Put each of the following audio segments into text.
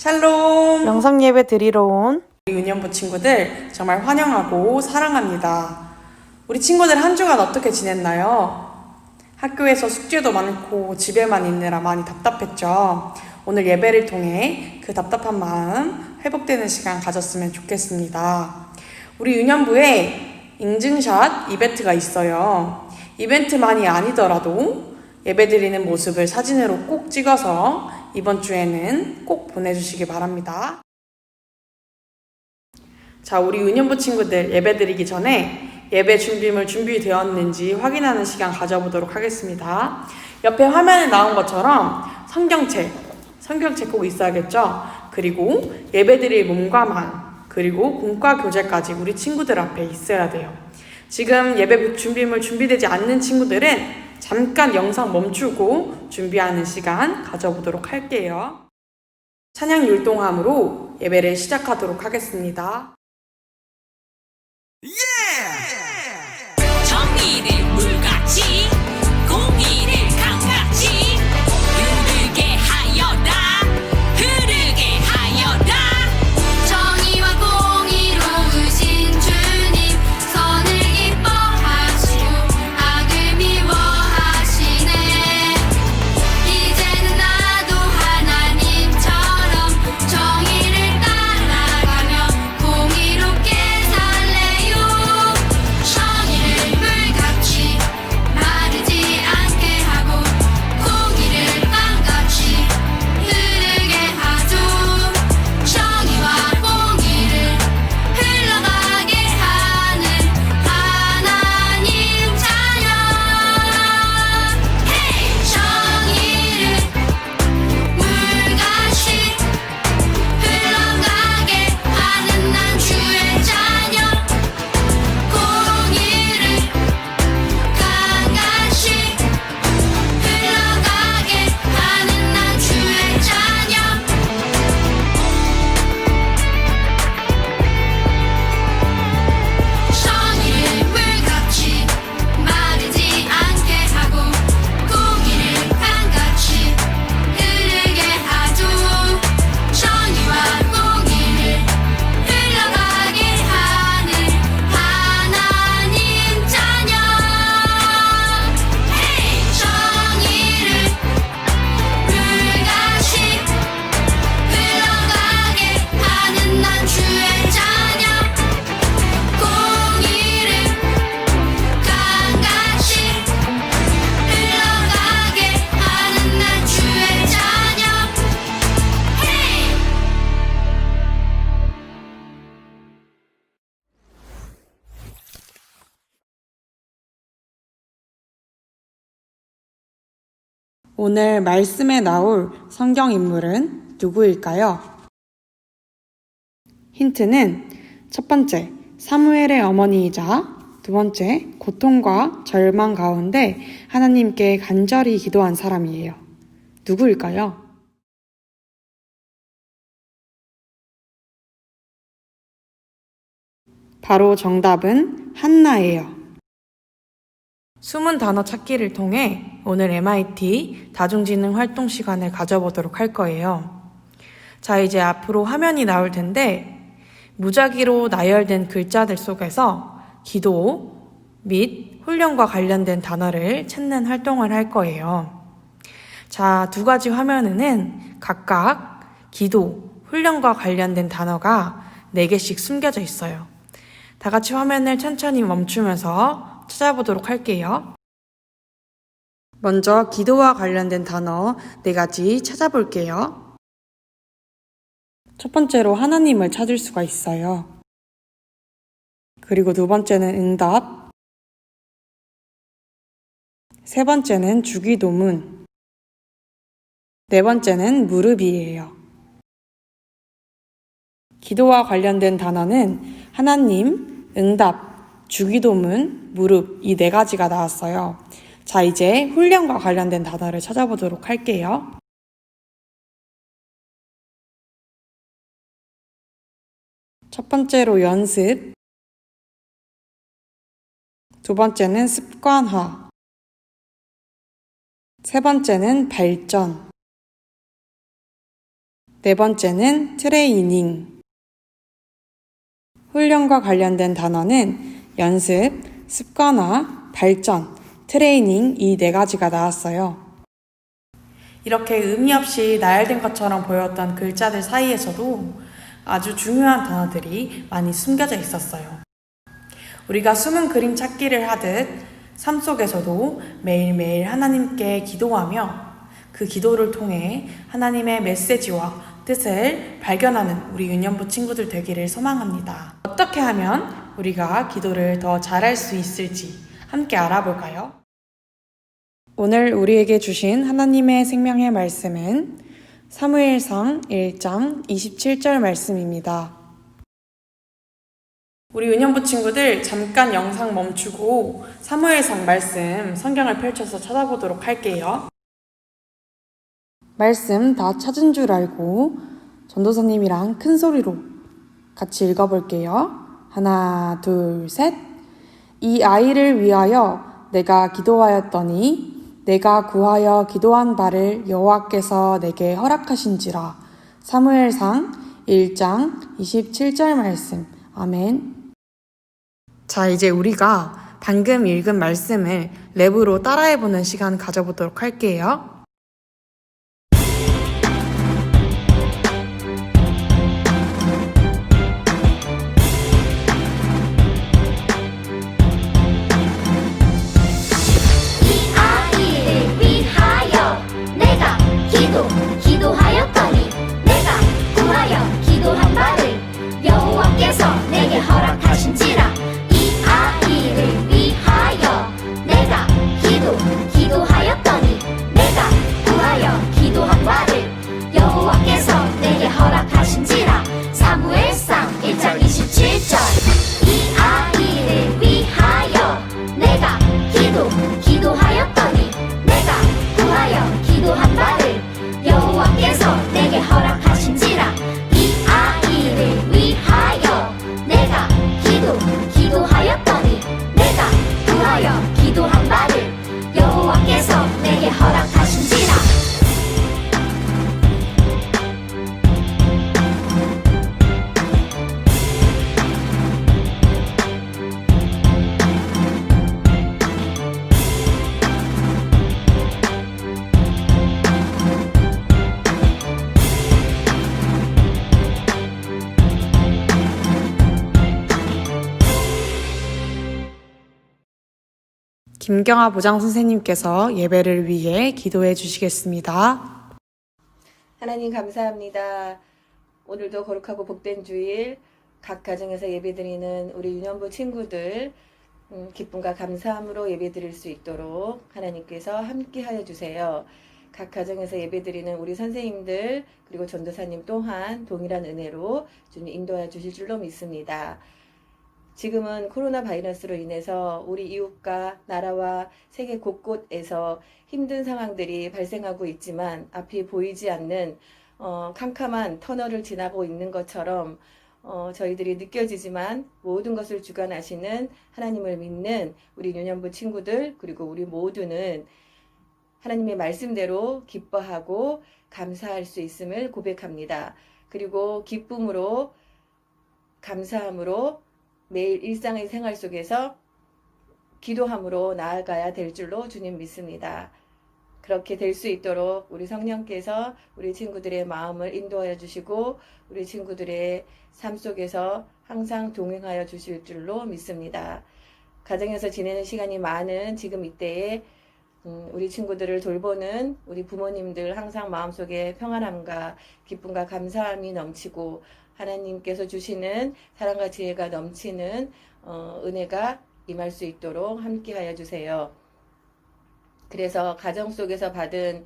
샬롬! 영상 예배 드리러 온 우리 유년부 친구들 정말 환영하고 사랑합니다. 우리 친구들 한 주간 어떻게 지냈나요? 학교에서 숙제도 많고 집에만 있느라 많이 답답했죠? 오늘 예배를 통해 그 답답한 마음 회복되는 시간 가졌으면 좋겠습니다. 우리 유년부에 인증샷 이벤트가 있어요. 이벤트만이 아니더라도 예배드리는 모습을 사진으로 꼭 찍어서 이번 주에는 꼭 보내주시기 바랍니다. 자, 우리 유년부 친구들 예배드리기 전에 예배 준비물 준비되었는지 확인하는 시간 가져보도록 하겠습니다. 옆에 화면에 나온 것처럼 성경책 꼭 있어야겠죠? 그리고 예배드릴 몸과 만, 그리고 공과 교재까지 우리 친구들 앞에 있어야 돼요. 지금 예배 준비물 준비되지 않는 친구들은 잠깐 영상 멈추고 준비하는 시간 가져보도록 할게요. 찬양 율동함으로 예배를 시작하도록 하겠습니다. 정의를 물같이 공의를 강같이 흐르게 하여라 흐르게 하여라. 정의와 공의로우신 주님 선을 기뻐하시고 악을 미워하시네. 이제는 나도 하나님처럼 정의를 따라가며 공의롭게 살래요. 정의를 물같이 마르지 않게 하고 공의를 땅같이 흐르게 하죠. 정의와 공의를 흘러가게 하는 하나님 자녀. 헤이! 정의를 물같이 흘러가게 하는 난 주의 자녀. 공의를 강같이 흘러가게 하는 난 주의 자녀. 정의를 물같이 마르지 않게 하고 공의를 강같이 흐르게 하죠. 정의와 공의를 흘러가게 하는 하나님 자녀. 헤이! 정의를 물같이 흘러가게 하는 난 주의 자녀. 공의를 강같이 흘러가게 하는 난 주의 자녀. 헤이! 오늘 말씀에 나올 성경 인물은 누구일까요? 힌트는 첫 번째, 사무엘의 어머니이자 두 번째, 고통과 절망 가운데 하나님께 간절히 기도한 사람이에요. 누구일까요? 바로 정답은 한나예요. 숨은 단어 찾기를 통해 오늘 MIT 다중지능 활동 시간을 가져보도록 할 거예요. 자, 이제 앞으로 화면이 나올 텐데 무작위로 나열된 글자들 속에서 기도 및 훈련과 관련된 단어를 찾는 활동을 할 거예요. 자, 두 가지 화면에는 각각 기도, 훈련과 관련된 단어가 4개씩 숨겨져 있어요. 다 같이 화면을 천천히 멈추면서 찾아보도록 할게요. 먼저 기도와 관련된 단어 4가지 찾아볼게요. 첫 번째로 하나님을 찾을 수가 있어요. 그리고 두 번째는 응답, 세 번째는 주기도문, 네 번째는 무릎이에요. 기도와 관련된 단어는 하나님, 응답, 주기도문, 무릎 이 4가지가 나왔어요. 자, 이제 훈련과 관련된 단어를 찾아보도록 할게요. 첫 번째로 연습, 두 번째는 습관화, 세 번째는 발전, 네 번째는 트레이닝. 훈련과 관련된 단어는 연습, 습관화, 발전, 트레이닝 이 네 가지가 나왔어요. 이렇게 의미 없이 나열된 것처럼 보였던 글자들 사이에서도 아주 중요한 단어들이 많이 숨겨져 있었어요. 우리가 숨은 그림 찾기를 하듯 삶 속에서도 매일매일 하나님께 기도하며 그 기도를 통해 하나님의 메시지와 뜻을 발견하는 우리 유년부 친구들 되기를 소망합니다. 어떻게 하면 우리가 기도를 더 잘할 수 있을지 함께 알아볼까요? 오늘 우리에게 주신 하나님의 생명의 말씀은 사무엘상 1장 27절 말씀입니다. 우리 유년부 친구들 잠깐 영상 멈추고 사무엘상 말씀 성경을 펼쳐서 찾아보도록 할게요. 말씀 다 찾은 줄 알고 전도사님이랑 큰 소리로 같이 읽어볼게요. 하나, 둘, 셋. 이 아이를 위하여 내가 기도하였더니 내가 구하여 기도한 바를 여호와께서 내게 허락하신지라. 사무엘상 1장 27절 말씀. 아멘. 자, 이제 우리가 방금 읽은 말씀을 랩으로 따라해보는 시간 가져보도록 할게요. 이 아이를 위하여 내가 기도하였더니 내가 구하여 기도한 바를 여호와께서 내게 허락하신지라. 이 아이를 위하여 내가 기도하였더니 내가 구하여 기도한 바를 여호와께서 내게 허락하신지라. 사무엘상 1장 27절. 이 아이를 위하여 내가 기도하였더니 내가 구하여 기도한 바를 여호와께서 내게 허락하신지라. 이 아이를 위하여 내가 기도하였더니 내가 구하여 기도한 바를 여호와께서 내게 허락하신지라. 김경아 보장 선생님께서 예배를 위해 기도해 주시겠습니다. 하나님 감사합니다. 오늘도 거룩하고 복된 주일 각 가정에서 예배드리는 우리 유년부 친구들 기쁨과 감사함으로 예배드릴 수 있도록 하나님께서 함께하여 주세요. 각 가정에서 예배드리는 우리 선생님들 그리고 전도사님 또한 동일한 은혜로 주님 인도하여 주실 줄로 믿습니다. 지금은 코로나 바이러스로 인해서 우리 이웃과 나라와 세계 곳곳에서 힘든 상황들이 발생하고 있지만 앞이 보이지 않는 캄캄한 터널을 지나고 있는 것처럼 저희들이 느껴지지만 모든 것을 주관하시는 하나님을 믿는 우리 유년부 친구들 그리고 우리 모두는 하나님의 말씀대로 기뻐하고 감사할 수 있음을 고백합니다. 그리고 기쁨으로 감사함으로 매일 일상의 생활 속에서 기도함으로 나아가야 될 줄로 주님 믿습니다. 그렇게 될 수 있도록 우리 성령께서 우리 친구들의 마음을 인도하여 주시고 우리 친구들의 삶 속에서 항상 동행하여 주실 줄로 믿습니다. 가정에서 지내는 시간이 많은 지금 이때에 우리 친구들을 돌보는 우리 부모님들 항상 마음속에 평안함과 기쁨과 감사함이 넘치고 하나님께서 주시는 사랑과 지혜가 넘치는 은혜가 임할 수 있도록 함께하여 주세요. 그래서 가정 속에서 받은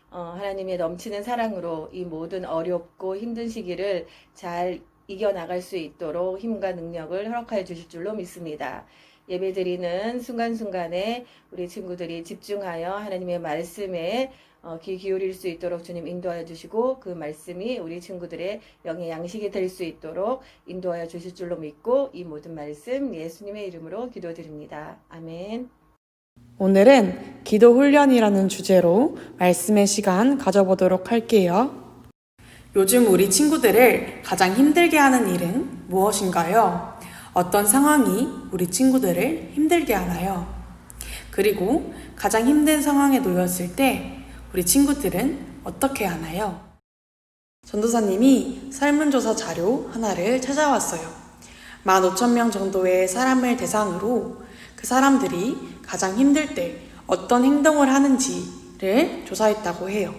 하나님의 넘치는 사랑으로 이 모든 어렵고 힘든 시기를 잘 이겨나갈 수 있도록 힘과 능력을 허락하여 주실 줄로 믿습니다. 예배드리는 순간순간에 우리 친구들이 집중하여 하나님의 말씀에 귀 기울일 수 있도록 주님 인도하여 주시고 그 말씀이 우리 친구들의 영의 양식이 될 수 있도록 인도하여 주실 줄로 믿고 이 모든 말씀 예수님의 이름으로 기도드립니다. 아멘. 오늘은 기도 훈련이라는 주제로 말씀의 시간 가져보도록 할게요. 요즘 우리 친구들을 가장 힘들게 하는 일은 무엇인가요? 어떤 상황이 우리 친구들을 힘들게 하나요? 그리고 가장 힘든 상황에 놓였을 때 우리 친구들은 어떻게 하나요? 전도사님이 설문조사 자료 하나를 찾아왔어요. 15,000명 정도의 사람을 대상으로 그 사람들이 가장 힘들 때 어떤 행동을 하는지를 조사했다고 해요.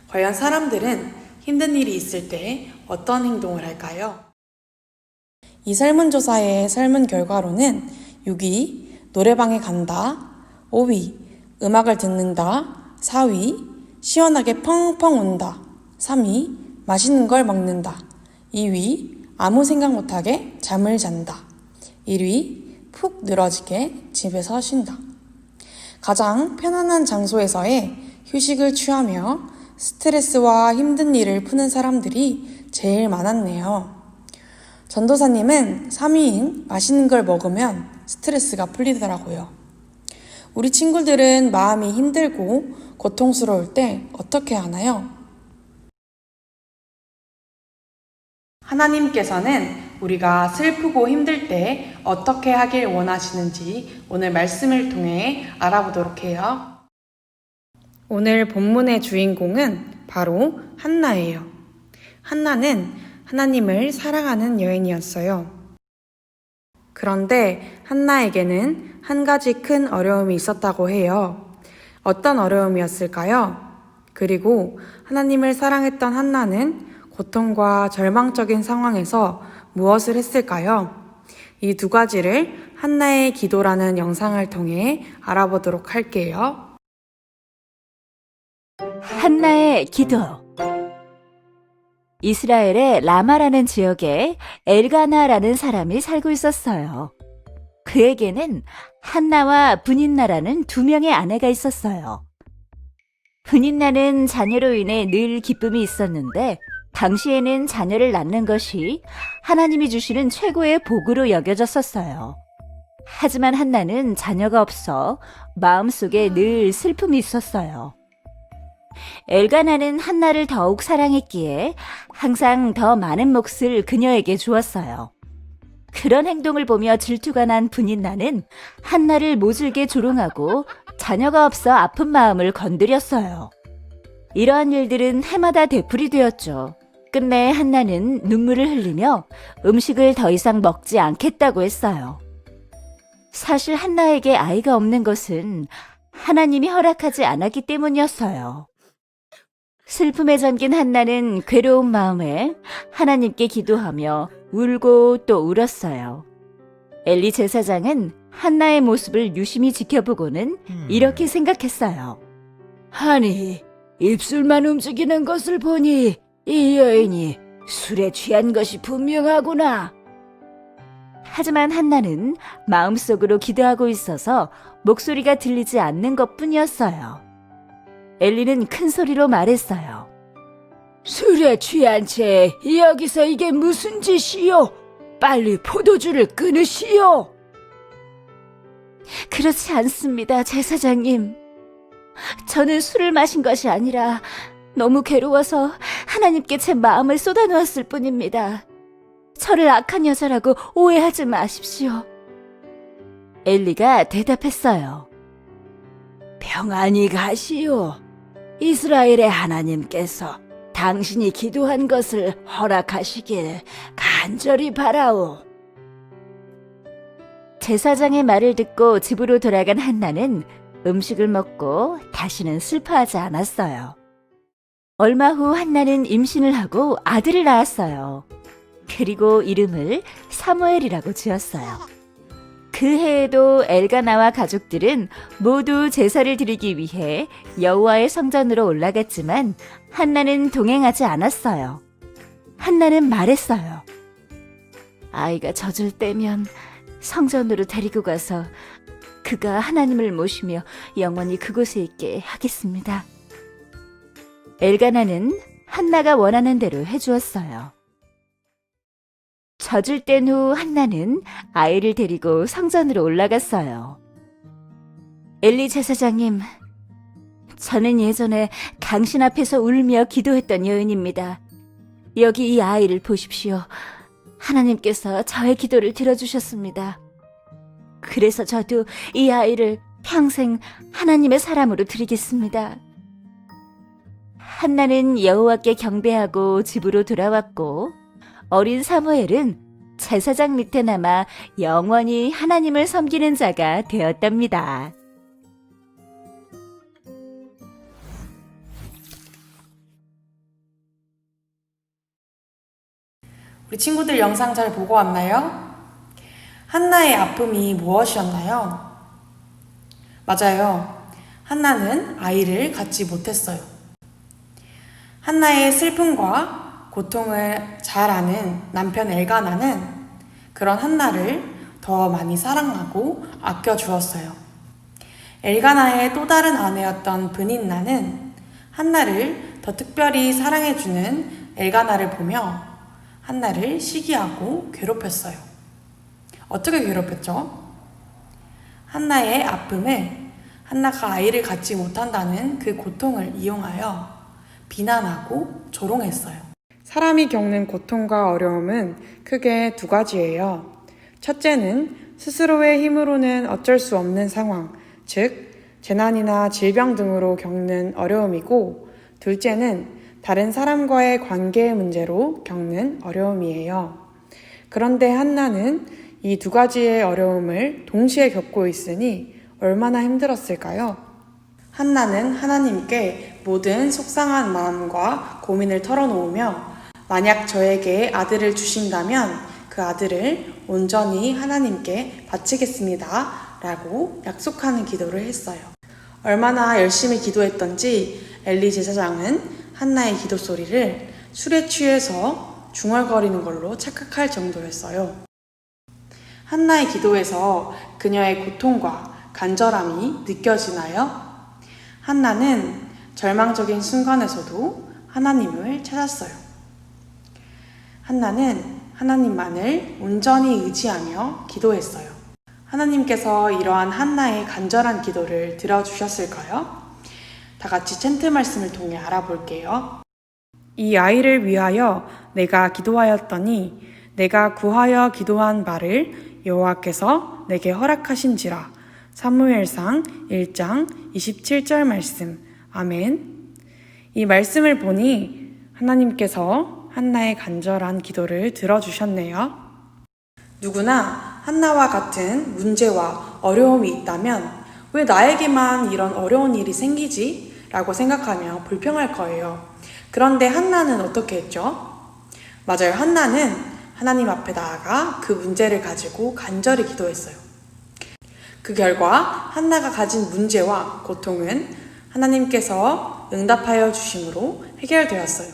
과연 사람들은 힘든 일이 있을 때 어떤 행동을 할까요? 이 설문조사의 설문 결과로는 6위, 노래방에 간다. 5위, 음악을 듣는다. 4위, 시원하게 펑펑 운다. 3위, 맛있는 걸 먹는다. 2위, 아무 생각 못하게 잠을 잔다. 1위, 푹 늘어지게 집에서 쉰다. 가장 편안한 장소에서의 휴식을 취하며 스트레스와 힘든 일을 푸는 사람들이 제일 많았네요. 전도사님은 3위인 맛있는 걸 먹으면 스트레스가 풀리더라고요. 우리 친구들은 마음이 힘들고 고통스러울 때 어떻게 하나요? 하나님께서는 우리가 슬프고 힘들 때 어떻게 하길 원하시는지 오늘 말씀을 통해 알아보도록 해요. 오늘 본문의 주인공은 바로 한나예요. 한나는 하나님을 사랑하는 여인이었어요. 그런데 한나에게는 한 가지 큰 어려움이 있었다고 해요. 어떤 어려움이었을까요? 그리고 하나님을 사랑했던 한나는 고통과 절망적인 상황에서 무엇을 했을까요? 이 두 가지를 한나의 기도라는 영상을 통해 알아보도록 할게요. 한나의 기도. 이스라엘의 라마라는 지역에 엘가나라는 사람이 살고 있었어요. 그에게는 한나와 브닌나라는 두 명의 아내가 있었어요. 브닌나는 자녀로 인해 늘 기쁨이 있었는데 당시에는 자녀를 낳는 것이 하나님이 주시는 최고의 복으로 여겨졌었어요. 하지만 한나는 자녀가 없어 마음속에 늘 슬픔이 있었어요. 엘가나는 한나를 더욱 사랑했기에 항상 더 많은 몫을 그녀에게 주었어요. 그런 행동을 보며 질투가 난 브닌나는 한나를 모질게 조롱하고 자녀가 없어 아픈 마음을 건드렸어요. 이러한 일들은 해마다 되풀이되었죠. 끝내 한나는 눈물을 흘리며 음식을 더 이상 먹지 않겠다고 했어요. 사실 한나에게 아이가 없는 것은 하나님이 허락하지 않았기 때문이었어요. 슬픔에 잠긴 한나는 괴로운 마음에 하나님께 기도하며 울고 또 울었어요. 엘리 제사장은 한나의 모습을 유심히 지켜보고는 이렇게 생각했어요. 아니, 입술만 움직이는 것을 보니 이 여인이 술에 취한 것이 분명하구나. 하지만 한나는 마음속으로 기도하고 있어서 목소리가 들리지 않는 것뿐이었어요. 엘리는 큰 소리로 말했어요. 술에 취한 채 여기서 이게 무슨 짓이요? 빨리 포도주를 끊으시오. 그렇지 않습니다, 제사장님. 저는 술을 마신 것이 아니라 너무 괴로워서 하나님께 제 마음을 쏟아놓았을 뿐입니다. 저를 악한 여자라고 오해하지 마십시오. 엘리가 대답했어요. 평안히 가시오. 이스라엘의 하나님께서 당신이 기도한 것을 허락하시길 간절히 바라오. 제사장의 말을 듣고 집으로 돌아간 한나는 음식을 먹고 다시는 슬퍼하지 않았어요. 얼마 후 한나는 임신을 하고 아들을 낳았어요. 그리고 이름을 사무엘이라고 지었어요. 그 해에도 엘가나와 가족들은 모두 제사를 드리기 위해 여호와의 성전으로 올라갔지만 한나는 동행하지 않았어요. 한나는 말했어요. 아이가 젖을 떼면 성전으로 데리고 가서 그가 하나님을 모시며 영원히 그곳에 있게 하겠습니다. 엘가나는 한나가 원하는 대로 해주었어요. 젖을 뗀 후 한나는 아이를 데리고 성전으로 올라갔어요. 엘리 제사장님, 저는 예전에 당신 앞에서 울며 기도했던 여인입니다. 여기 이 아이를 보십시오. 하나님께서 저의 기도를 들어주셨습니다. 그래서 저도 이 아이를 평생 하나님의 사람으로 드리겠습니다. 한나는 여호와께 경배하고 집으로 돌아왔고 어린 사무엘은 제사장 밑에 남아 영원히 하나님을 섬기는 자가 되었답니다. 우리 친구들 영상 잘 보고 왔나요? 한나의 아픔이 무엇이었나요? 맞아요. 한나는 아이를 갖지 못했어요. 한나의 슬픔과 고통을 잘 아는 남편 엘가나는 그런 한나를 더 많이 사랑하고 아껴주었어요. 엘가나의 또 다른 아내였던 브닌나는 한나를 더 특별히 사랑해주는 엘가나를 보며 한나를 시기하고 괴롭혔어요. 어떻게 괴롭혔죠? 한나의 아픔을 한나가 아이를 갖지 못한다는 그 고통을 이용하여 비난하고 조롱했어요. 사람이 겪는 고통과 어려움은 크게 두 가지예요. 첫째는 스스로의 힘으로는 어쩔 수 없는 상황, 즉 재난이나 질병 등으로 겪는 어려움이고, 둘째는 다른 사람과의 관계의 문제로 겪는 어려움이에요. 그런데 한나는 이 두 가지의 어려움을 동시에 겪고 있으니 얼마나 힘들었을까요? 한나는 하나님께 모든 속상한 마음과 고민을 털어놓으며 만약 저에게 아들을 주신다면 그 아들을 온전히 하나님께 바치겠습니다 라고 약속하는 기도를 했어요. 얼마나 열심히 기도했던지 엘리 제사장은 한나의 기도 소리를 술에 취해서 중얼거리는 걸로 착각할 정도였어요. 한나의 기도에서 그녀의 고통과 간절함이 느껴지나요? 한나는 절망적인 순간에서도 하나님을 찾았어요. 한나는 하나님만을 온전히 의지하며 기도했어요. 하나님께서 이러한 한나의 간절한 기도를 들어주셨을까요? 다 같이 챈트 말씀을 통해 알아볼게요. 이 아이를 위하여 내가 기도하였더니 내가 구하여 기도한 바를 여호와께서 내게 허락하신지라. 사무엘상 1장 27절 말씀. 아멘. 이 말씀을 보니 하나님께서 한나의 간절한 기도를 들어주셨네요. 누구나 한나와 같은 문제와 어려움이 있다면 왜 나에게만 이런 어려운 일이 생기지? 라고 생각하며 불평할 거예요. 그런데 한나는 어떻게 했죠? 맞아요. 한나는 하나님 앞에 나아가 그 문제를 가지고 간절히 기도했어요. 그 결과 한나가 가진 문제와 고통은 하나님께서 응답하여 주심으로 해결되었어요.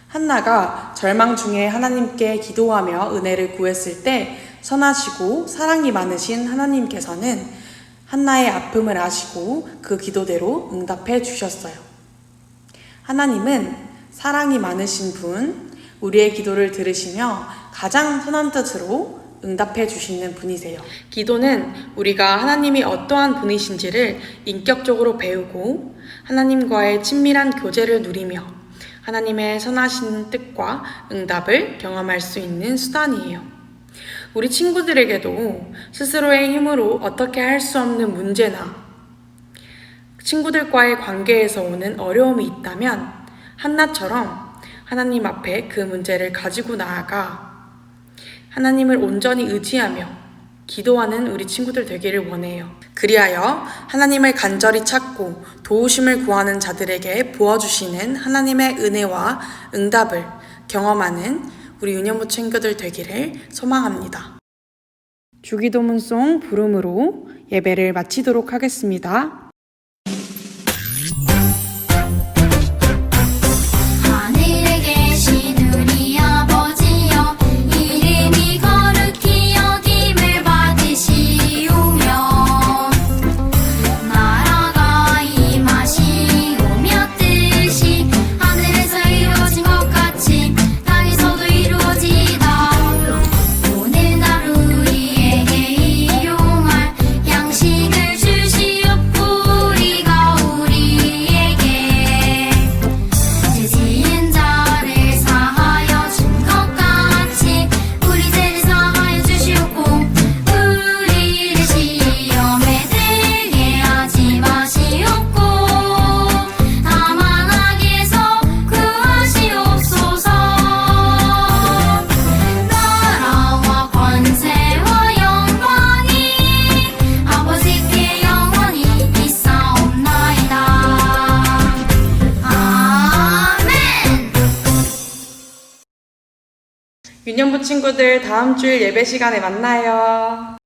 한나가 절망 중에 하나님께 기도하며 은혜를 구했을 때 선하시고 사랑이 많으신 하나님께서는 한나의 아픔을 아시고 그 기도대로 응답해 주셨어요. 하나님은 사랑이 많으신 분, 우리의 기도를 들으시며 가장 선한 뜻으로 응답해 주시는 분이세요. 기도는 우리가 하나님이 어떠한 분이신지를 인격적으로 배우고 하나님과의 친밀한 교제를 누리며 하나님의 선하신 뜻과 응답을 경험할 수 있는 수단이에요. 우리 친구들에게도 스스로의 힘으로 어떻게 할 수 없는 문제나 친구들과의 관계에서 오는 어려움이 있다면 한나처럼 하나님 앞에 그 문제를 가지고 나아가 하나님을 온전히 의지하며 기도하는 우리 친구들 되기를 원해요. 그리하여 하나님을 간절히 찾고 도우심을 구하는 자들에게 부어주시는 하나님의 은혜와 응답을 경험하는 우리 유년부 친구들 되기를 소망합니다. 주기도문송 부름으로 예배를 마치도록 하겠습니다. 하늘에 계신 우리 아버지여 이름이 거룩히 여김을 받으시오며 나라가 임하시오며 뜻이 하늘에서 이루어진 것 같이 땅에서도 이루어지이다. 오늘 하루 우리에게 일용할 양식을 주시옵고 유년부 친구들 다음 주일 예배 시간에 만나요.